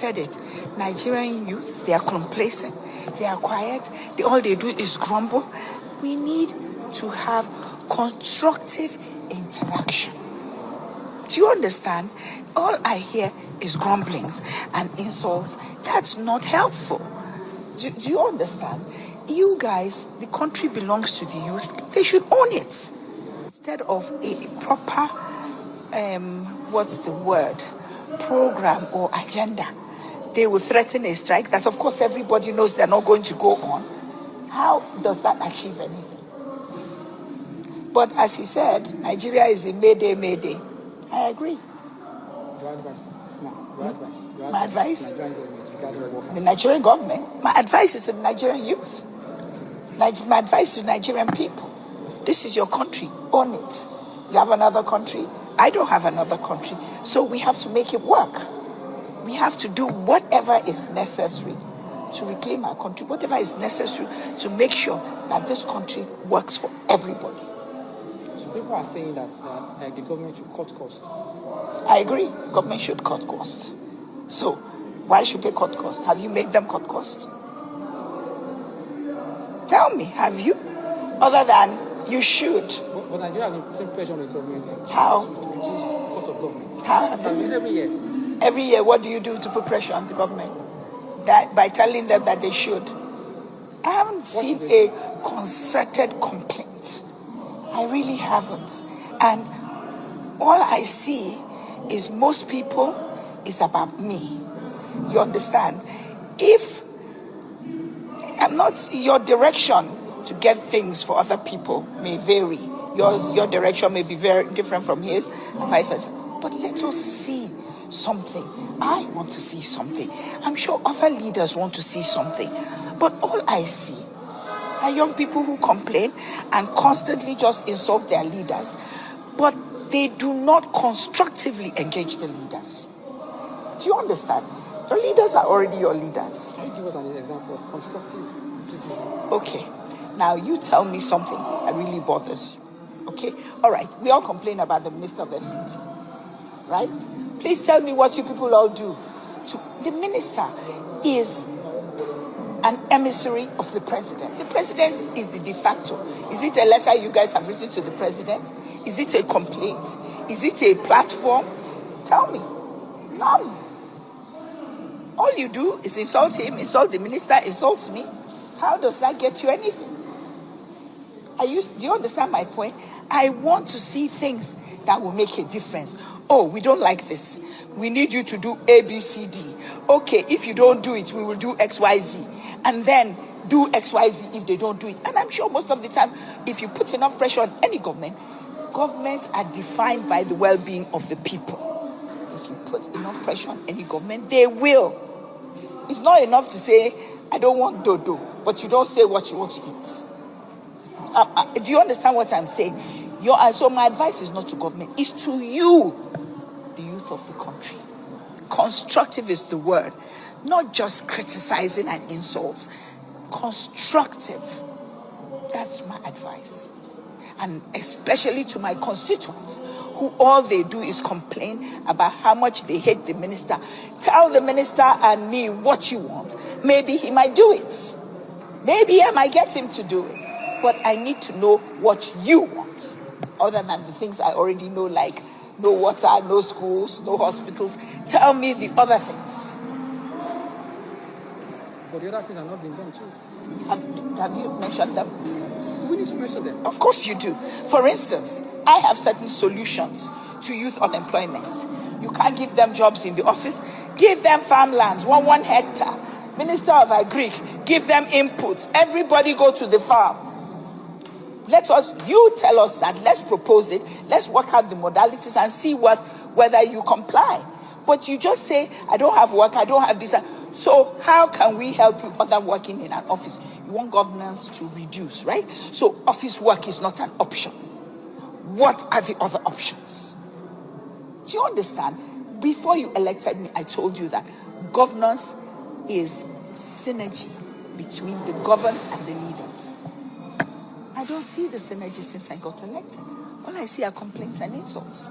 said it. Nigerian youths, they are complacent. They are quiet. All they do is grumble. We need to have constructive interaction. Do you understand? All I hear is grumblings and insults. That's not helpful. Do you understand? You guys, the country belongs to the youth. They should own it. Instead of a proper, program or agenda, they will threaten a strike that, of course, everybody knows they're not going to go on. How does that achieve anything? But as he said, Nigeria is a mayday. I agree. Your advice? My advice? The Nigerian government. My advice is to the Nigerian youth. My advice to Nigerian people. This is your country. Own it. You have another country. I don't have another country. So we have to make it work. We have to do whatever is necessary to reclaim our country, whatever is necessary to make sure that this country works for everybody. So people are saying that the government should cut costs. I agree. Government should cut costs. So why should they cut costs? Have you made them cut costs? Tell me, have you? Other than you should. But Nigeria has been putting pressure on the government. How? To reduce the cost of government. How have they been? Every year. Every year, what do you do to put pressure on the government? That by telling them that they should. I haven't seen a concerted complaint. I really haven't. And all I see is most people is about me. You understand? If I'm not, your direction to get things for other people may vary. Your direction may be very different from his, and vice versa. But let us see something. I want to see something. I'm sure other leaders want to see something. But all I see are young people who complain and constantly just insult their leaders. But they do not constructively engage the leaders. Do you understand? The leaders are already your leaders. Can you give us an example of constructive criticism? Okay. Now you tell me something that really bothers you. Okay? All right. We all complain about the Minister of FCT. Right? Please tell me what you people all do. The minister is an emissary of the president. The president is the de facto. Is it a letter you guys have written to the president? Is it a complaint? Is it a platform? Tell me. None. All you do is insult him, insult the minister, insult me. How does that get you anything? Do you understand my point? I want to see things that will make a difference. Oh, we don't like this. We need you to do A, B, C, D. Okay, if you don't do it, we will do X, Y, Z. And then do X, Y, Z if they don't do it. And I'm sure most of the time, if you put enough pressure on any government, governments are defined by the well-being of the people. If you put enough pressure on any government, they will. It's not enough to say, I don't want dodo, but you don't say what you want to eat. Do you understand what I'm saying? So my advice is not to government, it's to you, the youth of the country. Constructive is the word. Not just criticizing and insults. Constructive. That's my advice. And especially to my constituents, who all they do is complain about how much they hate the minister. Tell the minister and me what you want. Maybe he might do it. Maybe I might get him to do it. But I need to know what you want. Other than the things I already know, like no water, no schools, no hospitals. Tell me the other things. But the other things are not being done too. Have you mentioned them? We need to mention them. Of course you do. For instance, I have certain solutions to youth unemployment. You can't give them jobs in the office. Give them farmlands, 1 hectare. Minister of Agri, give them inputs. Everybody go to the farm. You tell us that, let's propose it, let's work out the modalities and see whether you comply. But you just say, I don't have work, I don't have this. So how can we help you other working in an office? You want governance to reduce, right? So office work is not an option. What are the other options? Do you understand? Before you elected me, I told you that governance is synergy between the governed and the leaders. I don't see the synergy since I got elected. All I see are complaints and insults.